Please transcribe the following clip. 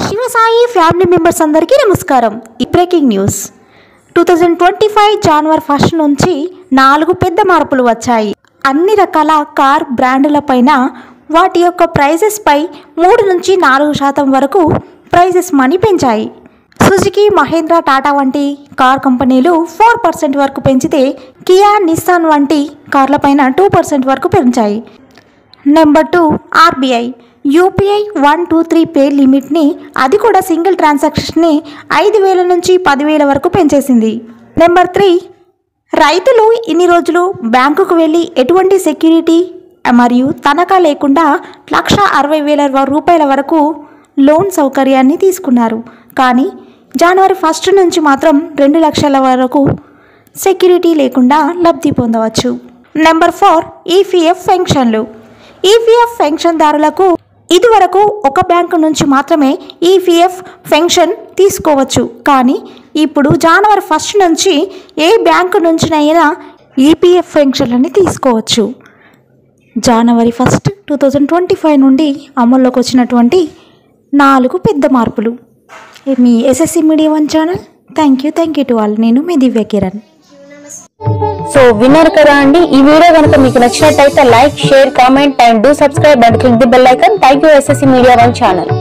Shivasai family members అందరికీ నమస్కారం. ఈ బ్రేకింగ్ న్యూస్. 2025 జనవరి 1 నుంచి 4 పెద్ద మార్పులు వచ్చాయి. అన్ని రకాల కార్ బ్రాండ్లపైన వాటి యొక్క ప్రైజెస్ పై 3 నుంచి 4% వరకు ప్రైజెస్ మనీ పెంచాయి. సుజుకి, మహేంద్ర, టాటా వంటి కార్ కంపెనీలు 4% వరకు పెంచితే కియా, నిస్సాన్ వంటి కార్లపైన 2% వరకు పెంచాయి. నెంబర్ 2 ఆర్బీఐ యూపీఐ 123 పే లిమిట్ని, అది కూడా సింగిల్ ట్రాన్సాక్షన్ని 5,000 నుంచి 10,000 వరకు పెంచేసింది. నెంబర్ 3 రైతులు ఇన్ని రోజులు బ్యాంకుకు వెళ్ళి ఎటువంటి సెక్యూరిటీ మరియు తనఖా లేకుండా 1,60,000 రూపాయల వరకు లోన్ సౌకర్యాన్ని తీసుకున్నారు. కానీ జనవరి 1 నుంచి మాత్రం 2 లక్షల వరకు సెక్యూరిటీ లేకుండా లబ్ధి పొందవచ్చు. నెంబర్ 4 ఈపీఎఫ్ పెన్షన్లు. ఈపీఎఫ్ పెన్షన్దారులకు ఇదివరకు ఒక బ్యాంకు నుంచి మాత్రమే ఈపీఎఫ్ పెన్షన్ తీసుకోవచ్చు. కానీ ఇప్పుడు జనవరి 1 నుంచి ఏ బ్యాంకు నుంచినైనా ఈపీఎఫ్ పెన్షన్లని తీసుకోవచ్చు. జనవరి 1, 2025 నుండి అమల్లోకి వచ్చినటువంటి 4 పెద్ద మార్పులు. మీ SSC media 1 channel. Thank you to all. నేను మీ దివ్య కిరణ్. సో విన్నారు కదా అండి. ఈ వీడియో కనుక మీకు నచ్చినట్టయితే like, share, comment and do subscribe and click the bell icon. Thank you SSC media 1 channel.